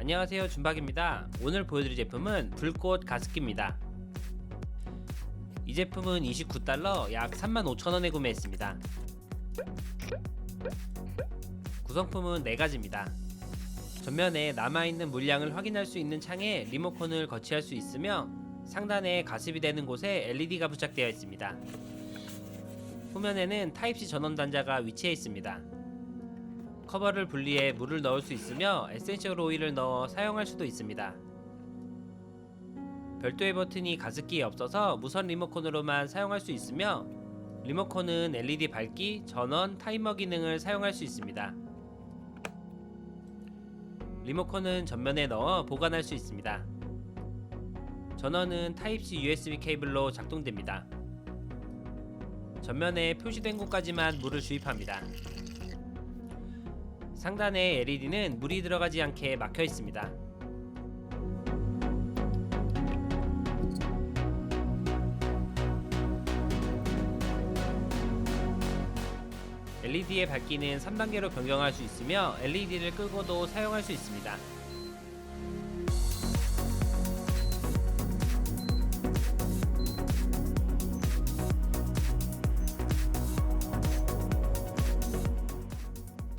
안녕하세요, 준박입니다. 오늘 보여드릴 제품은 불꽃 가습기입니다. 이 제품은 29달러 약 35,000원에 구매했습니다. 구성품은 4가지입니다. 전면에 남아있는 물량을 확인할 수 있는 창에 리모컨을 거치할 수 있으며 상단에 가습이 되는 곳에 LED가 부착되어 있습니다. 후면에는 타입C 전원 단자가 위치해 있습니다. 커버를 분리해 물을 넣을 수 있으며 에센셜 오일을 넣어 사용할 수도 있습니다. 별도의 버튼이 가습기에 없어서 무선 리모컨으로만 사용할 수 있으며 리모컨은 LED 밝기, 전원, 타이머 기능을 사용할 수 있습니다. 리모컨은 전면에 넣어 보관할 수 있습니다. 전원은 타입C USB 케이블로 작동됩니다. 전면에 표시된 곳까지만 물을 주입합니다. 상단의 LED는 물이 들어가지 않게 막혀 있습니다. LED의 밝기는 3단계로 변경할 수 있으며 LED를 끄고도 사용할 수 있습니다.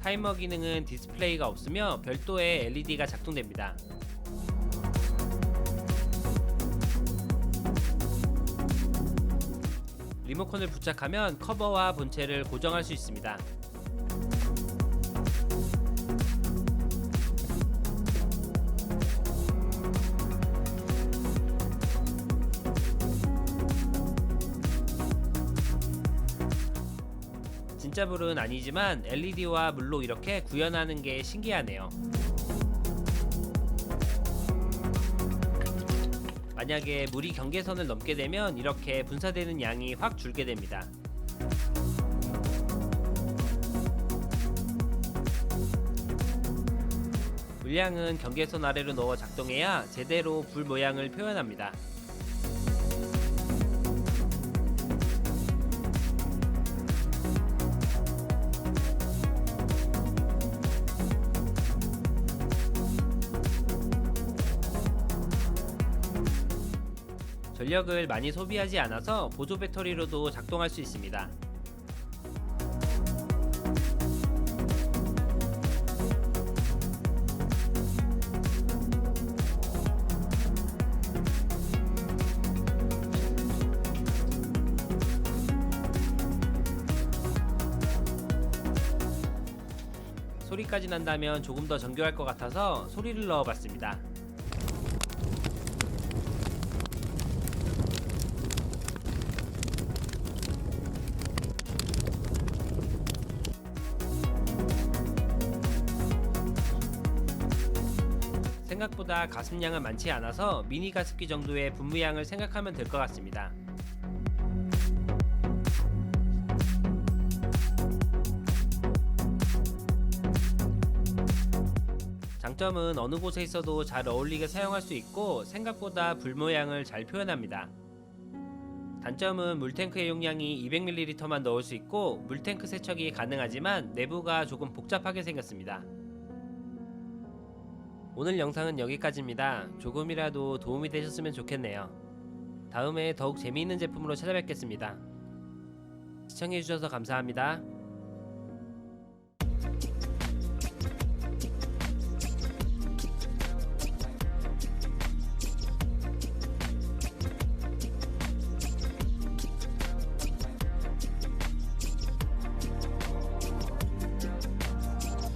타이머 기능은 디스플레이가 없으며 별도의 LED가 작동됩니다. 리모컨을 부착하면 커버와 본체를 고정할 수 있습니다. 진짜 불은 아니지만 LED와 물로 이렇게 구현하는 게 신기하네요. 만약에 물이 경계선을 넘게 되면 이렇게 분사되는 양이 확 줄게 됩니다. 물량은 경계선 아래로 넣어 작동해야 제대로 불 모양을 표현합니다. 전력을 많이 소비하지 않아서 보조 배터리로도 작동할 수 있습니다. 소리까지 난다면 조금 더 정교할 것 같아서 소리를 넣어봤습니다. 생각보다 가습량은 많지 않아서 미니 가습기 정도의 분무량을 생각하면 될 것 같습니다. 장점은 어느 곳에 있어도 잘 어울리게 사용할 수 있고 생각보다 불 모양을 잘 표현합니다. 단점은 물탱크의 용량이 200ml만 넣을 수 있고 물탱크 세척이 가능하지만 내부가 조금 복잡하게 생겼습니다. 오늘 영상은 여기까지입니다. 조금이라도 도움이 되셨으면 좋겠네요. 다음에 더욱 재미있는 제품으로 찾아뵙겠습니다. 시청해주셔서 감사합니다.